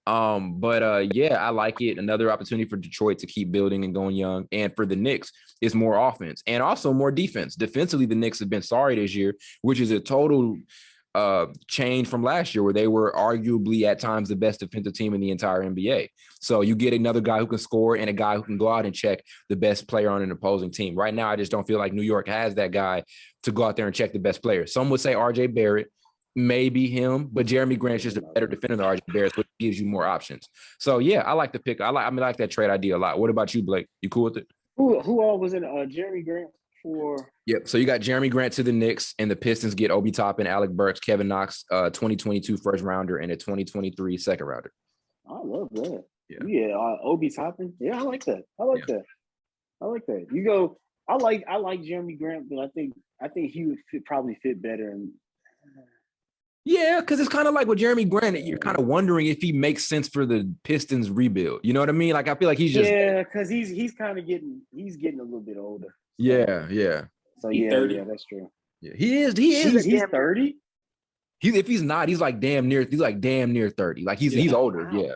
Speaker 3: Yeah, I like it. Another opportunity for Detroit to keep building and going young. And for the Knicks, it's more offense and also more defense. Defensively, the Knicks have been sorry this year, which is a total change from last year where they were arguably at times the best defensive team in the entire NBA. So you get another guy who can score and a guy who can go out and check the best player on an opposing team. Right now, I just don't feel like New York has that guy to go out there and check the best player. Some would say RJ Barrett. Maybe him, but Jerami Grant's just a better defender than RJ Barrett, which gives you more options. So yeah, I like the pick. I like that trade idea a lot. What about you, Blake? You cool with it?
Speaker 1: Who all was in Jerami Grant for?
Speaker 3: Yep. So you got Jerami Grant to the Knicks, and the Pistons get Obi Toppin, Alec Burks, Kevin Knox, 2022 first rounder, and a 2023 second rounder.
Speaker 1: I love that. Yeah. Obi Toppin. Yeah, I like that. I like that. You go. I like Jerami Grant, but I think he would probably fit better in.
Speaker 3: Yeah, because it's kind of like with Jerami Grant, you're kind of wondering if he makes sense for the Pistons rebuild. You know what I mean? Like I feel like he's just
Speaker 1: because he's kind of getting a little bit older. So.
Speaker 3: Yeah.
Speaker 1: So he's 30. Yeah, that's true.
Speaker 3: Yeah, he is.
Speaker 1: He's 30.
Speaker 3: If he's not, he's like damn near 30. Like he's older. Wow. Yeah,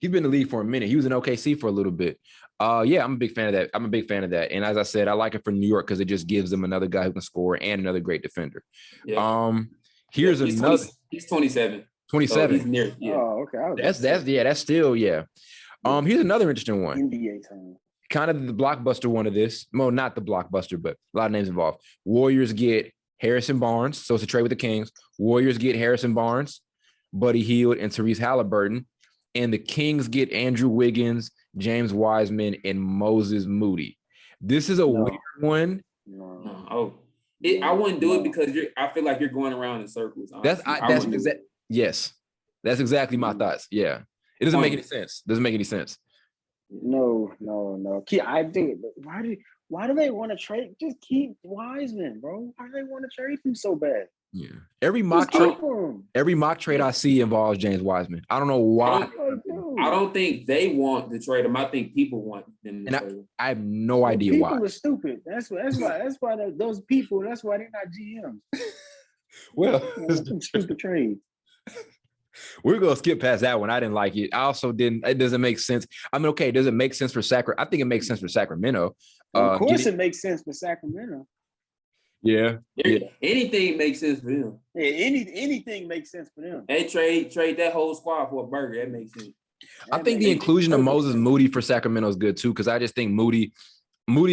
Speaker 3: he's been in the league for a minute. He was in OKC for a little bit. Yeah, I'm a big fan of that. And as I said, I like it for New York because it just gives them another guy who can score and another great defender. Yeah. Here's another.
Speaker 2: He's 27.
Speaker 3: 27.
Speaker 2: So he's near. Yeah.
Speaker 1: Oh, okay.
Speaker 3: That's still. Here's another interesting one.
Speaker 1: NBA time.
Speaker 3: Kind of the blockbuster one of this. Well, not the blockbuster, but a lot of names involved. Warriors get Harrison Barnes. So it's a trade with the Kings. Warriors get Harrison Barnes, Buddy Hield, and Tyrese Halliburton. And the Kings get Andrew Wiggins, James Wiseman, and Moses Moody. This is a weird one.
Speaker 2: No. I wouldn't do it because I feel like you're going around in circles.
Speaker 3: Yes, that's exactly my thoughts. Yeah, it doesn't make any sense.
Speaker 1: No. I think why do they want to trade? Just keep Wiseman, bro. Why do they want to trade him so bad?
Speaker 3: Yeah, every mock trade I see involves James Wiseman. I don't know why.
Speaker 2: I don't think they want to trade him. I think people want them to trade him.
Speaker 3: I have no idea why.
Speaker 1: People are stupid. That's why those people. That's why they're not GMs.
Speaker 3: Well,
Speaker 1: stupid trade.
Speaker 3: We're gonna skip past that one. I didn't like it. I also didn't. It doesn't make sense. I mean, okay, does it make sense for Sacramento? I think it makes sense for Sacramento.
Speaker 1: Of course, it makes sense for Sacramento.
Speaker 3: Yeah.
Speaker 2: Anything makes sense for them.
Speaker 1: Yeah, anything makes sense for them.
Speaker 2: They trade that whole squad for a burger. That makes sense.
Speaker 3: I think the inclusion of Moses Moody for Sacramento is good too, because I just think Moody's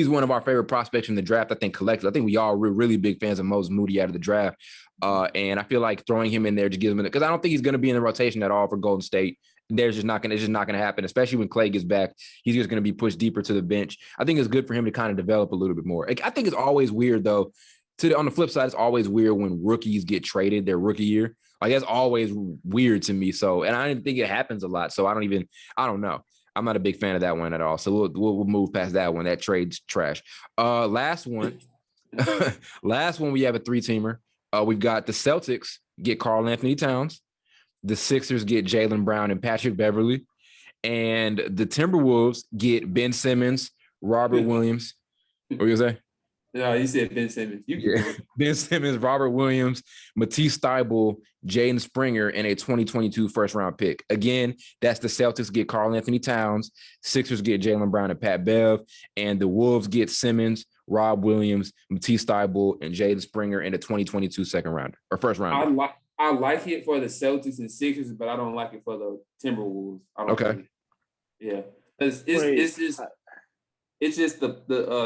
Speaker 3: one of our favorite prospects from the draft. I think collectively, I think we all were really big fans of Moses Moody out of the draft. And I feel like throwing him in there just gives him because I don't think he's going to be in the rotation at all for Golden State. It's just not going to happen, especially when Clay gets back. He's just going to be pushed deeper to the bench. I think it's good for him to kind of develop a little bit more. I think it's always weird though. On the flip side, it's always weird when rookies get traded their rookie year. Like that's always weird to me. So, and I didn't think it happens a lot. So I don't know. I'm not a big fan of that one at all. So we'll move past that one. That trade's trash. Last one we have a 3-teamer. We've got the Celtics get Karl Anthony Towns. The Sixers get Jaylen Brown and Patrick Beverley. And the Timberwolves get Ben Simmons, Robert Williams. What were you going to say?
Speaker 2: No, you said Ben Simmons.
Speaker 3: Ben Simmons, Robert Williams, Matisse Thybulle, Jaden Springer, and a 2022 first-round pick. Again, that's the Celtics get Karl Anthony Towns, Sixers get Jaylen Brown and Pat Bev, and the Wolves get Simmons, Rob Williams, Matisse Thybulle, and Jaden Springer in the 2022 second-rounder or first-rounder.
Speaker 2: I like it for the Celtics and Sixers, but I don't like it for the Timberwolves.
Speaker 3: Okay.
Speaker 2: Yeah, it's just the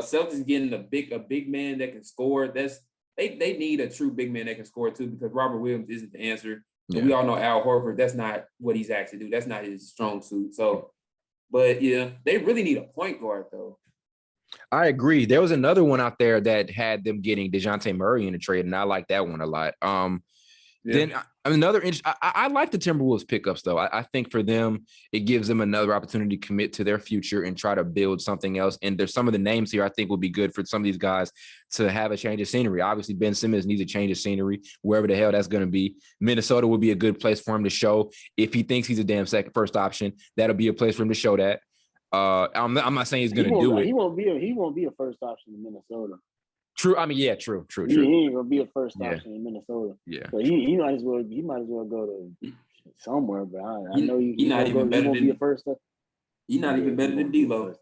Speaker 2: Celtics getting a big man that can score. They need a true big man that can score too, because Robert Williams isn't the answer. Yeah. We all know Al Horford. That's not what he's actually do. That's not his strong suit. So, but yeah, they really need a point guard though.
Speaker 3: I agree. There was another one out there that had them getting DeJounte Murray in the trade, and I like that one a lot. Then I like the Timberwolves pickups though. I think for them, it gives them another opportunity to commit to their future and try to build something else. And there's some of the names here I think will be good for some of these guys to have a change of scenery. Obviously, Ben Simmons needs a change of scenery, wherever the hell that's going to be. Minnesota would be a good place for him to show if he thinks he's a damn first option. That'll be a place for him to show that. I'm not saying he's going to do it.
Speaker 1: He won't be a first option in Minnesota.
Speaker 3: True. I mean, yeah, true.
Speaker 1: He ain't gonna be a first option in Minnesota.
Speaker 3: Yeah.
Speaker 1: So he might as well go to somewhere. But I know
Speaker 2: he's not even better than.
Speaker 1: Be a first.
Speaker 2: He's not even better than D'Lo.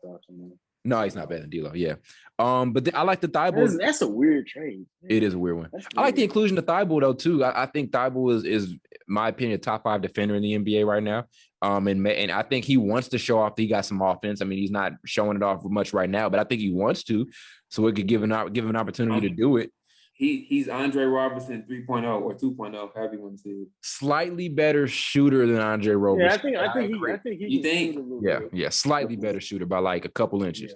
Speaker 3: No, he's not better than D'Lo. Yeah. But I like the Thibault.
Speaker 1: That's a weird trade.
Speaker 3: It is a weird one. I like the inclusion of Thibault though too. I think Thibault is my opinion, a top 5 defender in the NBA right now. And I think he wants to show off that he got some offense. I mean, he's not showing it off much right now, but I think he wants to, so it could give him an opportunity to do it.
Speaker 2: He's Andre Robertson 3.0 or 2.0, however you want to say it.
Speaker 3: Slightly better shooter than Andre Roberson.
Speaker 1: Yeah, I think he.
Speaker 2: You think?
Speaker 3: Yeah, slightly better shooter by like a couple inches.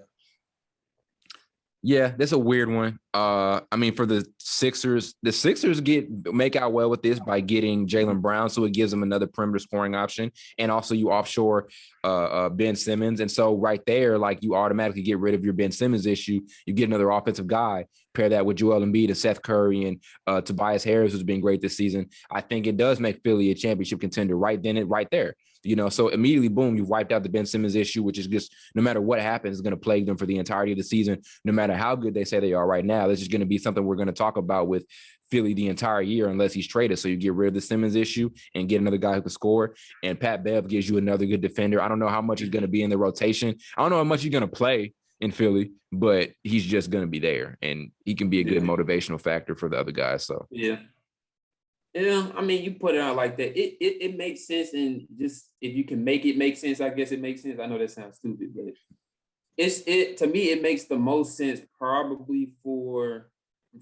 Speaker 3: Yeah, that's a weird one. I mean, for the Sixers make out well with this by getting Jaylen Brown, so it gives them another perimeter scoring option, and also you offshore Ben Simmons, and so right there, like you automatically get rid of your Ben Simmons issue. You get another offensive guy. Pair that with Joel Embiid and Seth Curry and Tobias Harris, who's been great this season. I think it does make Philly a championship contender right there. So immediately, boom, you've wiped out the Ben Simmons issue, which is just no matter what happens, is going to plague them for the entirety of the season, no matter how good they say they are right now. This is going to be something we're going to talk about with Philly the entire year unless he's traded. So you get rid of the Simmons issue and get another guy who can score. And Pat Bev gives you another good defender. I don't know how much he's going to be in the rotation. I don't know how much he's going to play in Philly, but he's just going to be there, and he can be a good motivational factor for the other guys. So
Speaker 2: yeah, I mean, you put it out like that, it makes sense, and just if you can make it make sense, I guess it makes sense. I know that sounds stupid, but to me it makes the most sense probably for the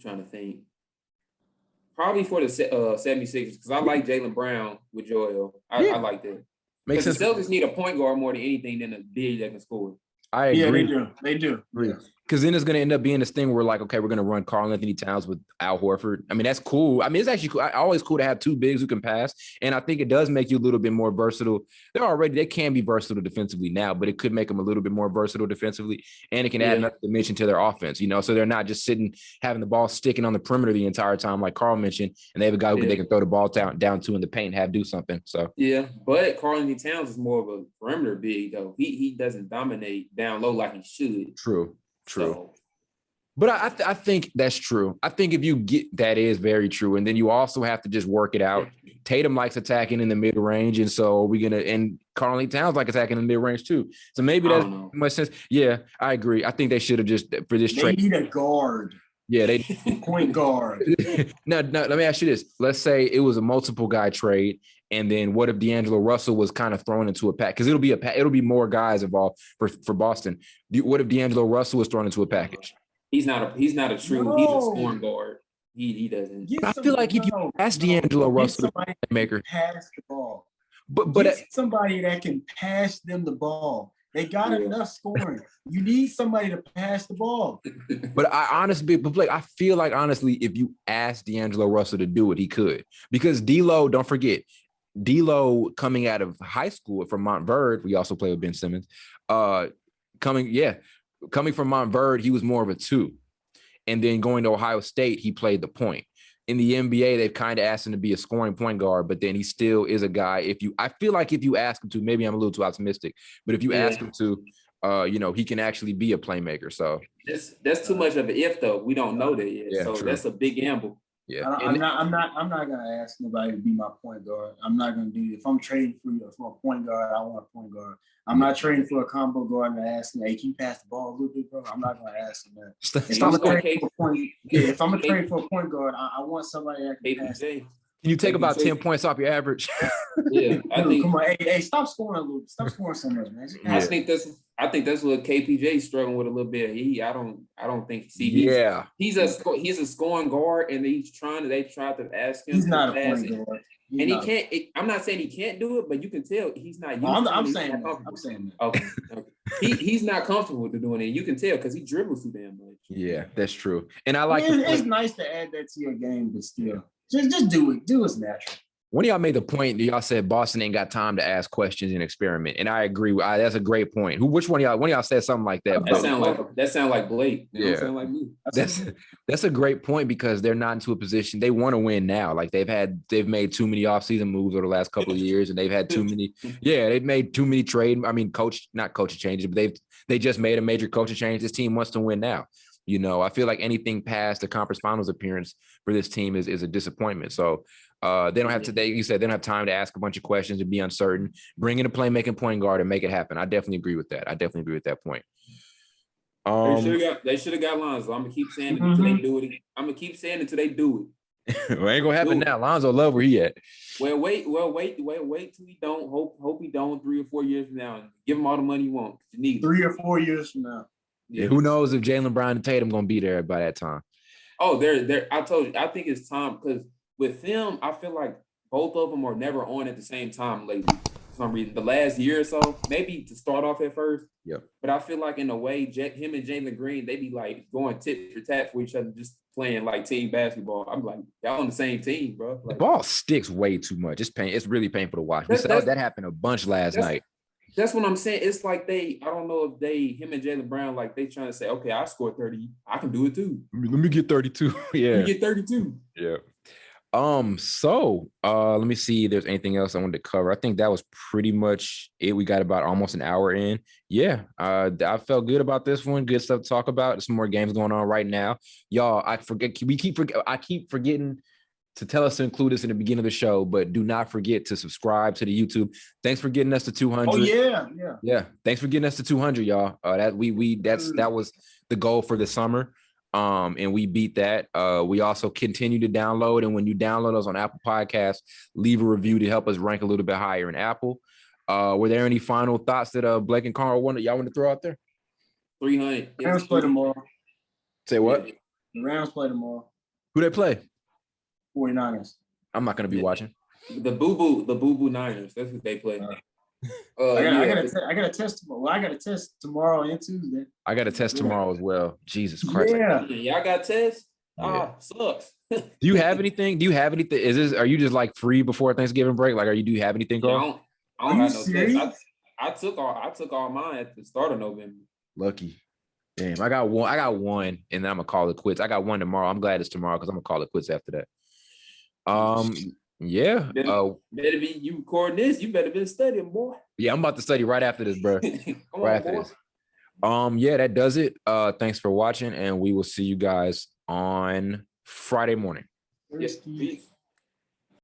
Speaker 2: 76ers, because I like Jaylen Brown with Joel. I like that. Makes sense. The Celtics need a point guard more than anything than a big that can score.
Speaker 3: I agree.
Speaker 4: Yeah, they do. Yeah.
Speaker 3: Because then it's going to end up being this thing where, like, okay, we're going to run Karl Anthony Towns with Al Horford. I mean, that's cool. I mean, it's actually cool. Always cool to have two bigs who can pass. And I think it does make you a little bit more versatile. They can be versatile defensively now, but it could make them a little bit more versatile defensively. And it can add another dimension to their offense, so they're not just having the ball sticking on the perimeter the entire time, like Karl mentioned, and they have a guy who they can throw the ball down to in the paint and have do something. So
Speaker 2: yeah, but Karl Anthony Towns is more of a perimeter big, though. He doesn't dominate down low like he should.
Speaker 3: True. But I think that's true. I think if you get that is very true. And then you also have to just work it out. Tatum likes attacking in the mid range. And so and Karl Anthony Towns like attacking in the mid range too. So maybe that makes much sense. Yeah, I agree. I think they should have just for this trade.
Speaker 4: They need a guard.
Speaker 3: Yeah, they
Speaker 4: point guard.
Speaker 3: No, let me ask you this. Let's say it was a multiple guy trade. And then what if D'Angelo Russell was kind of thrown into a pack? Because it'll be more guys involved for Boston. What if D'Angelo Russell was thrown into a package?
Speaker 2: He's not a true. He's a scoring guard. He doesn't.
Speaker 3: I feel like if you ask D'Angelo Russell, maker
Speaker 4: pass the ball,
Speaker 3: but
Speaker 4: somebody that can pass them the ball. They got enough scoring. You need somebody to pass the ball.
Speaker 3: But I feel like honestly, if you ask D'Angelo Russell to do it, he could. Because D'Lo, don't forget, D'Lo coming out of high school from Montverde, we also play with Ben Simmons. Coming from Montverde, he was more of a 2. And then going to Ohio State, he played the point. In the NBA, they've kind of asked him to be a scoring point guard, but then he still is a guy. I feel like if you ask him to, maybe I'm a little too optimistic, but if you ask him to, he can actually be a playmaker. So
Speaker 2: that's too much of an if, though. We don't know that yet.
Speaker 3: Yeah,
Speaker 2: so
Speaker 3: true.
Speaker 2: That's a big gamble.
Speaker 3: Yeah,
Speaker 4: I'm not gonna ask nobody to be my point guard. I'm not gonna do it. If I'm trading for a point guard, I want a point guard. I'm not trading for a combo guard and asking, hey, can you pass the ball a little bit, bro? I'm not gonna ask him that. If I'm gonna trade for a point guard, I want somebody that can pass.
Speaker 3: Can you take about 10 points off your average?
Speaker 2: Yeah, I think.
Speaker 4: Come on, hey, stop scoring a little. Stop scoring so much, man.
Speaker 2: I think that's what KPJ's struggling with a little bit. I don't think he's a scoring guard, and they tried to ask him.
Speaker 4: He's not a point guard.
Speaker 2: He can't. I'm not saying he can't do it, but you can tell he's not.
Speaker 4: I'm saying that.
Speaker 2: Okay. He's not comfortable with doing it. You can tell because he dribbles too damn much.
Speaker 3: Yeah, that's true. And I like.
Speaker 4: It's nice to add that to your game, but still. Just do it. Do what's natural.
Speaker 3: One of y'all made the point that y'all said Boston ain't got time to ask questions and experiment, and I agree. That's a great point. Which one of y'all? One of y'all said something like that.
Speaker 2: That sound like Blake.
Speaker 3: Yeah,
Speaker 2: sound like me.
Speaker 3: That's a great point because they're not into a position they want to win now. Like they've made too many offseason moves over the last couple of years, and they've had too many. Yeah, they've made too many not coaching changes, but they just made a major coaching change. This team wants to win now. You know, I feel like anything past the conference finals appearance for this team is a disappointment. So they don't have to. You said they don't have time to ask a bunch of questions and be uncertain. Bring in a playmaking point guard and make it happen. I definitely agree with that. That point.
Speaker 2: They should have got Lonzo. I'm gonna keep saying it until they do it. I'm gonna keep saying it until they do
Speaker 3: it. Well, ain't gonna happen now. Lonzo love where he at.
Speaker 2: Well, wait till he don't. Hope he don't 3 or 4 years from now. And give him all the money you want. You need
Speaker 4: 3 or 4 years from now.
Speaker 3: Yeah. Who knows if Jaylen Brown and Tatum gonna be there by that time?
Speaker 2: Oh, they're. I told you. I think it's time because with them, I feel like both of them are never on at the same time lately. For some reason, the last year or so, maybe to start off at first.
Speaker 3: Yeah.
Speaker 2: But I feel like in a way, him and Jalen Green, they be like going tit for tat for each other, just playing like team basketball. I'm like, y'all on the same team, bro. Like,
Speaker 3: the ball sticks way too much. It's really painful to watch. That happened a bunch last night.
Speaker 2: That's what I'm saying. It's like I don't know if him and Jaylen Brown, like they trying to say, okay, I scored 30. I can do it too.
Speaker 3: Let me get 32. Yeah.
Speaker 2: Let me get 32.
Speaker 3: Yeah. So let me see if there's anything else I wanted to cover. I think that was pretty much it. We got about almost an hour in. Yeah. I felt good about this one. Good stuff to talk about. There's some more games going on right now. Y'all, I keep forgetting to tell us to include this in the beginning of the show, but do not forget to subscribe to the YouTube. Thanks for getting us to 200.
Speaker 4: Oh yeah.
Speaker 3: Thanks for getting us to 200, y'all. That was the goal for the summer. And we beat that. We also continue to download, and when you download us on Apple Podcasts, leave a review to help us rank a little bit higher in Apple. Were there any final thoughts that Blake and Karl want to throw out there?
Speaker 2: 300.
Speaker 4: Rams play tomorrow.
Speaker 3: Say what?
Speaker 4: The Rams play tomorrow.
Speaker 3: Who they play?
Speaker 4: 49ers.
Speaker 3: I'm not going to be watching.
Speaker 2: The Boo Boo Niners. That's what they play.
Speaker 4: I got a test tomorrow. Well, I got a test tomorrow and Tuesday.
Speaker 3: I got a test tomorrow as well. Jesus Christ.
Speaker 4: Yeah.
Speaker 2: Y'all got tests? Sucks.
Speaker 3: Do you have anything? Are you just like free before Thanksgiving break? Like, do you have anything going?
Speaker 2: I don't have no tests. I took all mine at the start of November.
Speaker 3: Lucky. Damn, I got one, and then I'm gonna call it quits. I got one tomorrow. I'm glad it's tomorrow because I'm gonna call it quits after that. Yeah.
Speaker 2: Better be you recording this. You better be studying, boy.
Speaker 3: Yeah, I'm about to study right after this, bro. This. Yeah, that does it. Thanks for watching, and we will see you guys on Friday morning.
Speaker 2: Yes, peace.